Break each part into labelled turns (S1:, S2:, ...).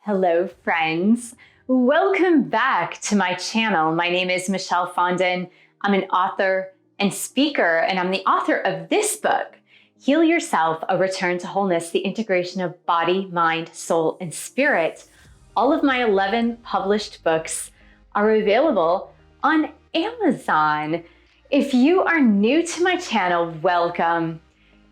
S1: Hello, friends. Welcome back to my channel. My name is Michelle Fondin. I'm an author and speaker, and I'm the author of this book, Heal Yourself, A Return to Wholeness, the integration of body, mind, soul, and spirit. All of my 11 published books are available on Amazon. If you are new to my channel, welcome.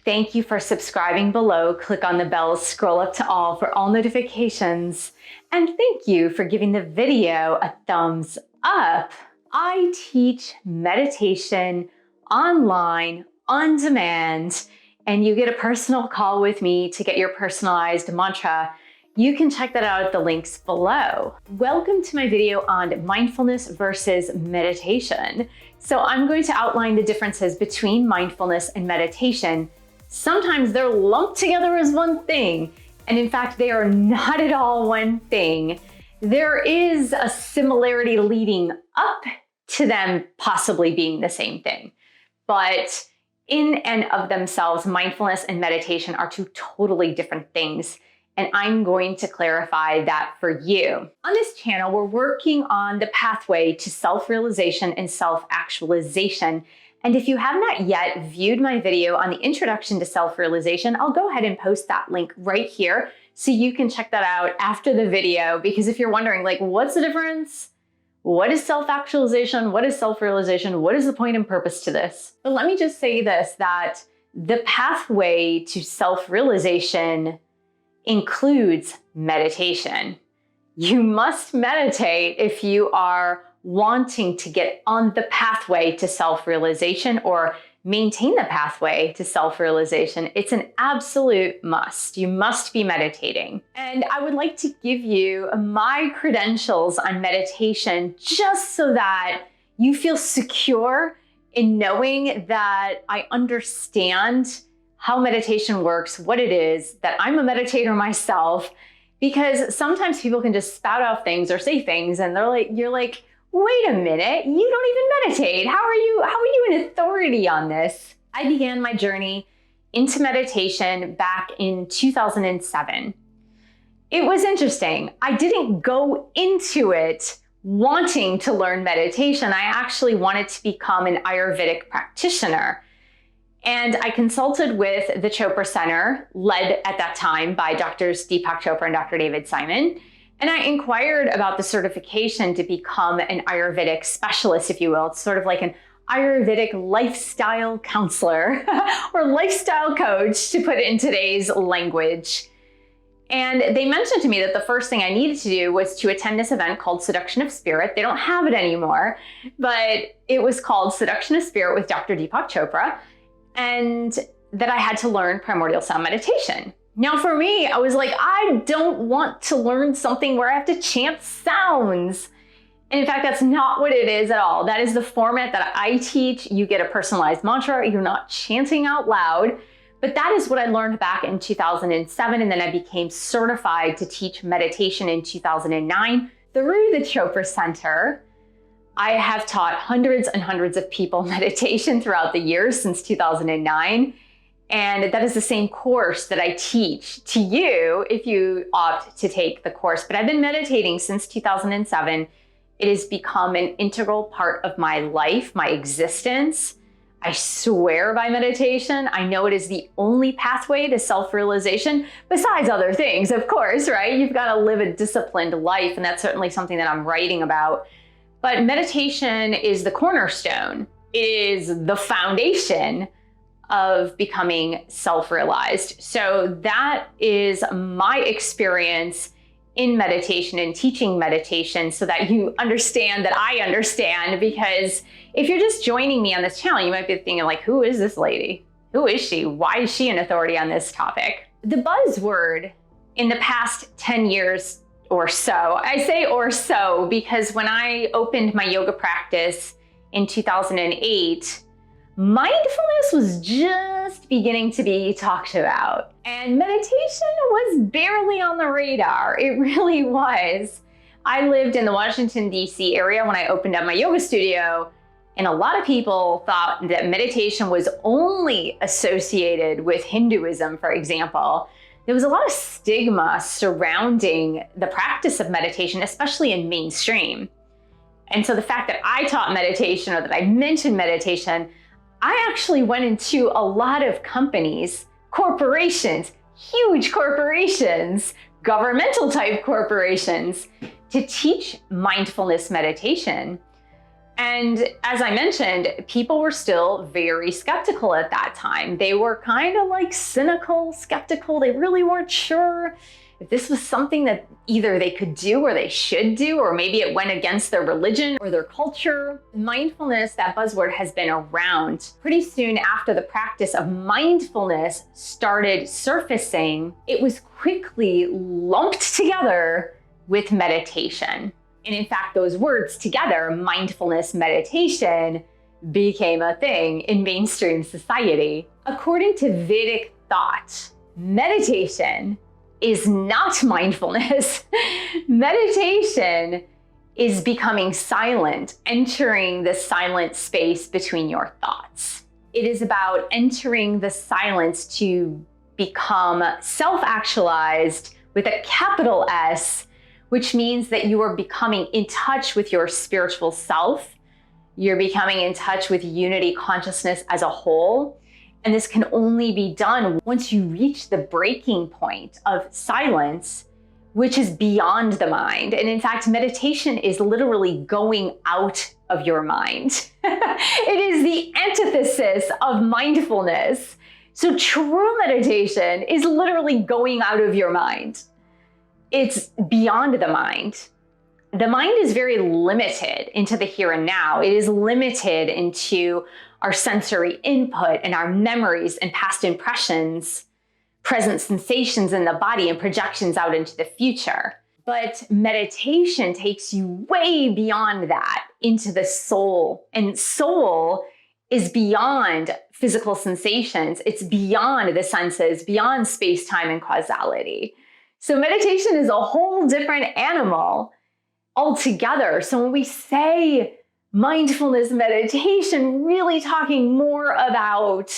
S1: Thank you for subscribing below. Click on the bell, scroll up to all for all notifications. And thank you for giving the video a thumbs up. I teach meditation online, on demand, and you get a personal call with me to get your personalized mantra. You can check that out at the links below. Welcome to my video on mindfulness versus meditation. So I'm going to outline the differences between mindfulness and meditation. Sometimes they're lumped together as one thing, and in fact, they are not at all one thing. There is a similarity leading up to them possibly being the same thing, but in and of themselves, mindfulness and meditation are two totally different things, and I'm going to clarify that for you. On this channel, we're working on the pathway to self-realization and self-actualization. And if you have not yet viewed my video on the introduction to self-realization, I'll go ahead and post that link right here so you can check that out after the video. Because if you're wondering, like, what's the difference? What is self-actualization? What is self-realization? What is the point and purpose to this? But let me just say this, that the pathway to self-realization includes meditation. You must meditate if you are wanting to get on the pathway to self-realization or maintain the pathway to self-realization. It's an absolute must. You must be meditating. And I would like to give you my credentials on meditation just so that you feel secure in knowing that I understand how meditation works, what it is, that I'm a meditator myself, because sometimes people can just spout out things or say things and you're like, wait a minute, you don't even meditate. How are you an authority on this? I began my journey into meditation back in 2007. It was interesting. I didn't go into it wanting to learn meditation. I actually wanted to become an Ayurvedic practitioner. And I consulted with the Chopra Center, led at that time by Drs. Deepak Chopra and Dr. David Simon. And I inquired about the certification to become an Ayurvedic specialist, if you will. It's sort of like an Ayurvedic lifestyle counselor or lifestyle coach, to put it in today's language. And they mentioned to me that the first thing I needed to do was to attend this event called Seduction of Spirit. They don't have it anymore, but it was called Seduction of Spirit with Dr. Deepak Chopra, and that I had to learn primordial sound meditation. Now for me, I was like, I don't want to learn something where I have to chant sounds. And in fact, that's not what it is at all. That is the format that I teach. You get a personalized mantra. You're not chanting out loud. But that is what I learned back in 2007. And then I became certified to teach meditation in 2009 through the Chopra Center. I have taught hundreds and hundreds of people meditation throughout the years since 2009. And that is the same course that I teach to you if you opt to take the course. But I've been meditating since 2007. It has become an integral part of my life, my existence. I swear by meditation. I know it is the only pathway to self-realization, besides other things, of course, right? You've got to live a disciplined life, and that's certainly something that I'm writing about. But meditation is the cornerstone. It is the foundation of becoming self-realized. So that is my experience in meditation and teaching meditation, so that you understand that I understand. Because if you're just joining me on this channel, you might be thinking, like, who is this lady? Who is she? Why is she an authority on this topic? The buzzword in the past 10 years or so, I say or so because when I opened my yoga practice in 2008, mindfulness was just beginning to be talked about, and meditation was barely on the radar. It really was. I lived in the Washington, D.C. area when I opened up my yoga studio, and a lot of people thought that meditation was only associated with Hinduism, for example. there was a lot of stigma surrounding the practice of meditation, especially in mainstream. And so the fact that I taught meditation or that I mentioned meditation, I actually went into a lot of companies, corporations, huge corporations, governmental type corporations, to teach mindfulness meditation. And as I mentioned, people were still very skeptical at that time. They were kind of like cynical, skeptical. They really weren't sure if this was something that either they could do or they should do, or maybe it went against their religion or their culture. Mindfulness, that buzzword, has been around. Pretty soon after the practice of mindfulness started surfacing, it was quickly lumped together with meditation. And in fact, those words together, mindfulness, meditation, became a thing in mainstream society. According to Vedic thought, meditation is not mindfulness. Meditation is becoming silent, entering the silent space between your thoughts. It is about entering the silence to become self-actualized with a capital S, which means that you are becoming in touch with your spiritual self. You're becoming in touch with unity consciousness as a whole. And this can only be done once you reach the breaking point of silence, which is beyond the mind. And in fact, meditation is literally going out of your mind. It is the antithesis of mindfulness. So true meditation is literally going out of your mind. It's beyond the mind. The mind is very limited into the here and now. It is limited into our sensory input and our memories and past impressions, present sensations in the body, and projections out into the future. But meditation takes you way beyond that, into the soul. And soul is beyond physical sensations. It's beyond the senses, beyond space, time, and causality. So meditation is a whole different animal altogether. So when we say mindfulness meditation, really talking more about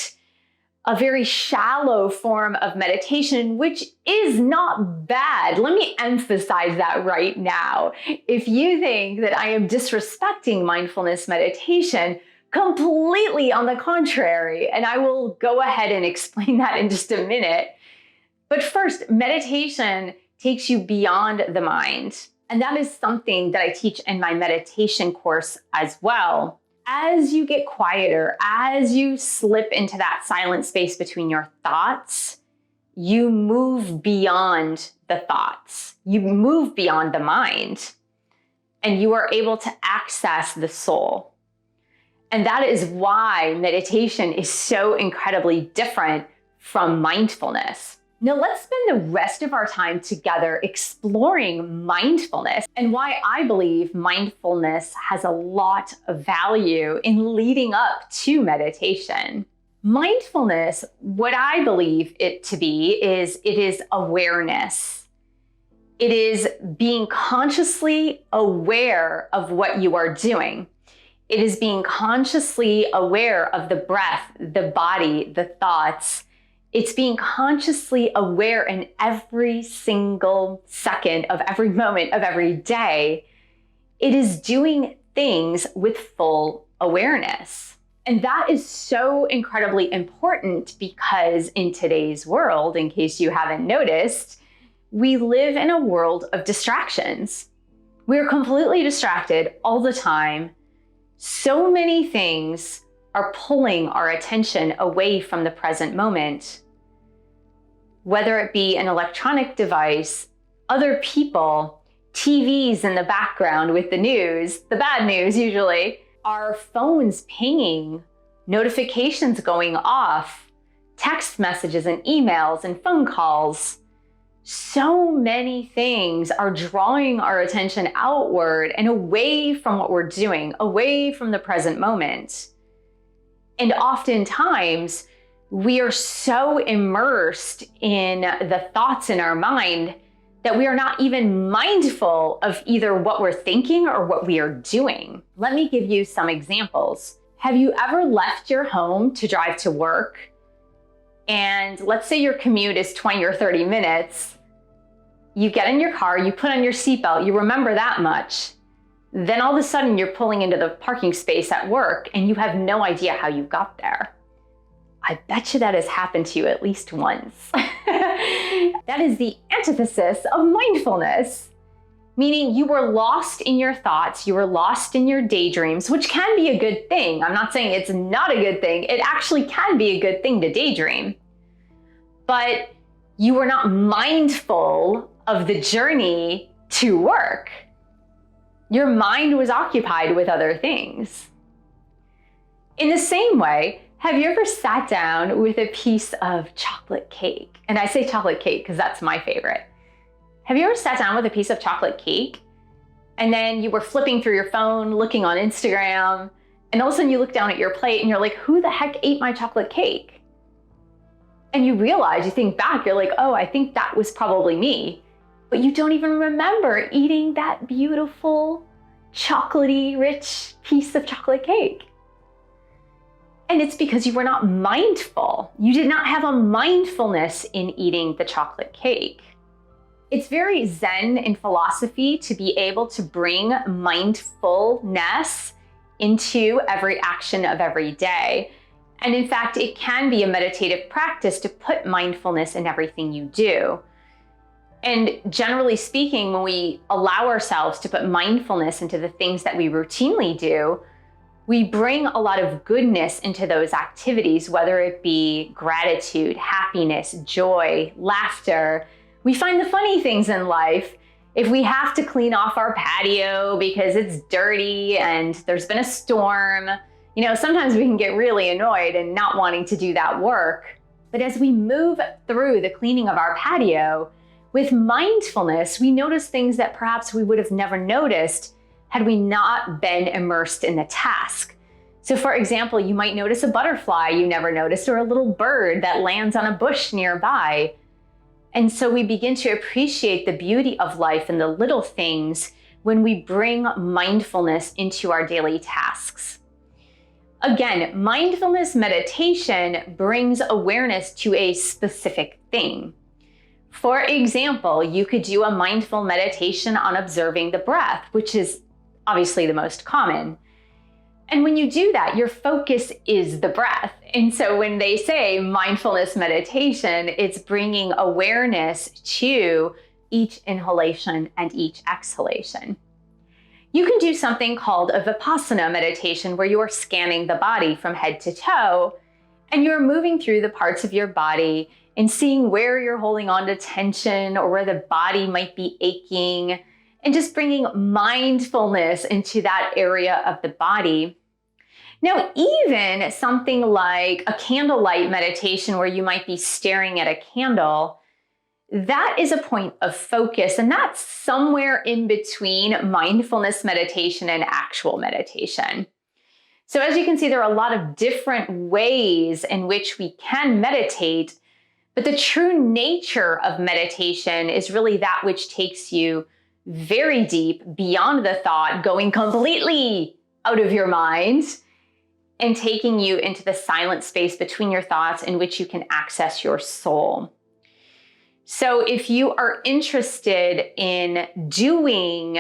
S1: a very shallow form of meditation, which is not bad. Let me emphasize that right now. If you think that I am disrespecting mindfulness meditation, completely on the contrary, and I will go ahead and explain that in just a minute. But first, meditation takes you beyond the mind. And that is something that I teach in my meditation course as well. As you get quieter, as you slip into that silent space between your thoughts, you move beyond the thoughts. You move beyond the mind, and you are able to access the soul. And that is why meditation is so incredibly different from mindfulness. Now let's spend the rest of our time together exploring mindfulness and why I believe mindfulness has a lot of value in leading up to meditation. Mindfulness, what I believe it to be, is it is awareness. It is being consciously aware of what you are doing. It is being consciously aware of the breath, the body, the thoughts. It's being consciously aware in every single second of every moment of every day. It is doing things with full awareness. And that is so incredibly important because in today's world, in case you haven't noticed, we live in a world of distractions. We're completely distracted all the time. So many things are pulling our attention away from the present moment. Whether it be an electronic device, other people, TVs in the background with the news, the bad news usually, our phones pinging, notifications going off, text messages and emails and phone calls. So many things are drawing our attention outward and away from what we're doing, away from the present moment. And oftentimes, we are so immersed in the thoughts in our mind that we are not even mindful of either what we're thinking or what we are doing. Let me give you some examples. Have you ever left your home to drive to work and let's say your commute is 20 or 30 minutes, you get in your car, you put on your seatbelt, you remember that much. Then all of a sudden you're pulling into the parking space at work and you have no idea how you got there. I bet you that has happened to you at least once. That is the antithesis of mindfulness, meaning you were lost in your thoughts, you were lost in your daydreams, which can be a good thing. I'm not saying it's not a good thing. It actually can be a good thing to daydream. But you were not mindful of the journey to work. Your mind was occupied with other things. In the same way, have you ever sat down with a piece of chocolate cake? And I say chocolate cake because that's my favorite. Have you ever sat down with a piece of chocolate cake and then you were flipping through your phone, looking on Instagram, and all of a sudden you look down at your plate and you're like, who the heck ate my chocolate cake? And you realize, you think back, you're like, oh, I think that was probably me. But you don't even remember eating that beautiful, chocolatey, rich piece of chocolate cake. And it's because you were not mindful. You did not have a mindfulness in eating the chocolate cake. It's very Zen in philosophy to be able to bring mindfulness into every action of every day. And in fact, it can be a meditative practice to put mindfulness in everything you do. And generally speaking, when we allow ourselves to put mindfulness into the things that we routinely do, we bring a lot of goodness into those activities, whether it be gratitude, happiness, joy, laughter. We find the funny things in life. If we have to clean off our patio because it's dirty and there's been a storm, sometimes we can get really annoyed and not wanting to do that work. But as we move through the cleaning of our patio, with mindfulness, we notice things that perhaps we would have never noticed had we not been immersed in the task. So for example, you might notice a butterfly you never noticed or a little bird that lands on a bush nearby. And so we begin to appreciate the beauty of life and the little things when we bring mindfulness into our daily tasks. Again, mindfulness meditation brings awareness to a specific thing. For example, you could do a mindful meditation on observing the breath, which is obviously the most common. And when you do that, your focus is the breath. And so when they say mindfulness meditation, it's bringing awareness to each inhalation and each exhalation. You can do something called a Vipassana meditation where you are scanning the body from head to toe, and you're moving through the parts of your body and seeing where you're holding on to tension or where the body might be aching, and just bringing mindfulness into that area of the body. Now, even something like a candlelight meditation where you might be staring at a candle, that is a point of focus, and that's somewhere in between mindfulness meditation and actual meditation. So as you can see, there are a lot of different ways in which we can meditate, but the true nature of meditation is really that which takes you very deep beyond the thought, going completely out of your mind and taking you into the silent space between your thoughts in which you can access your soul. So if you are interested in doing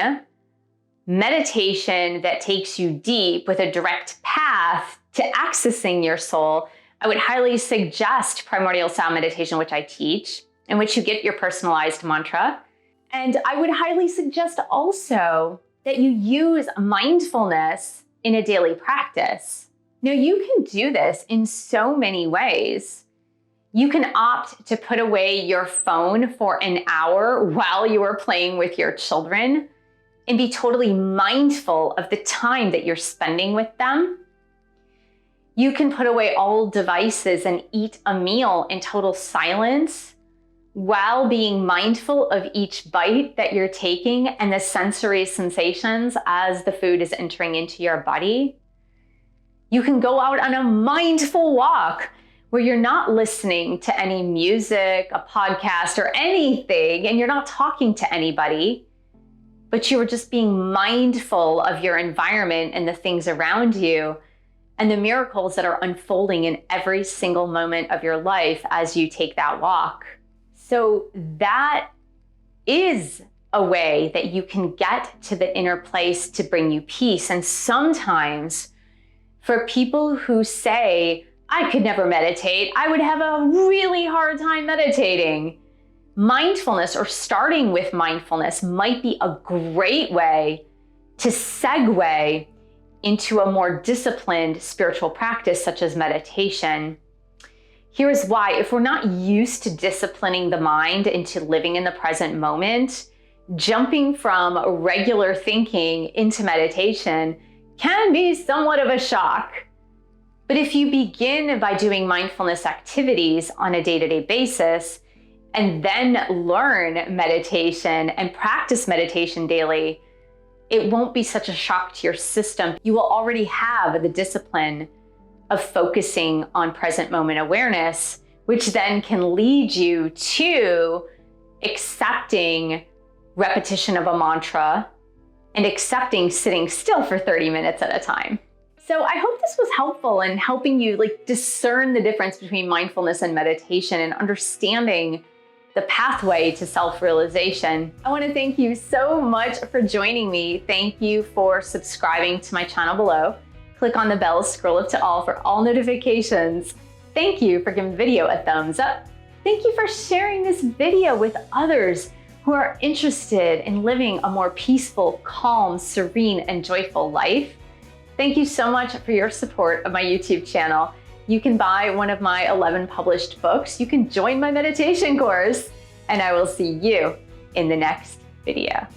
S1: meditation that takes you deep with a direct path to accessing your soul, I would highly suggest primordial sound meditation, which I teach, in which you get your personalized mantra. And I would highly suggest also that you use mindfulness in a daily practice. Now, you can do this in so many ways. You can opt to put away your phone for an hour while you are playing with your children and be totally mindful of the time that you're spending with them. You can put away all devices and eat a meal in total silence while being mindful of each bite that you're taking and the sensory sensations as the food is entering into your body. You can go out on a mindful walk where you're not listening to any music, a podcast, or anything, and you're not talking to anybody, but you are just being mindful of your environment and the things around you. and the miracles that are unfolding in every single moment of your life as you take that walk. So that is a way that you can get to the inner place to bring you peace. And sometimes for people who say, I could never meditate, I would have a really hard time meditating, mindfulness or starting with mindfulness might be a great way to segue into a more disciplined spiritual practice such as meditation. Here's why. If we're not used to disciplining the mind into living in the present moment, jumping from regular thinking into meditation can be somewhat of a shock. But if you begin by doing mindfulness activities on a day-to-day basis, and then learn meditation and practice meditation daily, it won't be such a shock to your system. You will already have the discipline of focusing on present moment awareness, which then can lead you to accepting repetition of a mantra and accepting sitting still for 30 minutes at a time. So I hope this was helpful in helping you discern the difference between mindfulness and meditation and understanding the pathway to self-realization. I want to thank you so much for joining me. Thank you for subscribing to my channel below. Click on the bell, scroll up to all for all notifications. Thank you for giving the video a thumbs up. Thank you for sharing this video with others who are interested in living a more peaceful, calm, serene, and joyful life. Thank you so much for your support of my YouTube channel. You can buy one of my 11 published books. You can join my meditation course, and I will see you in the next video.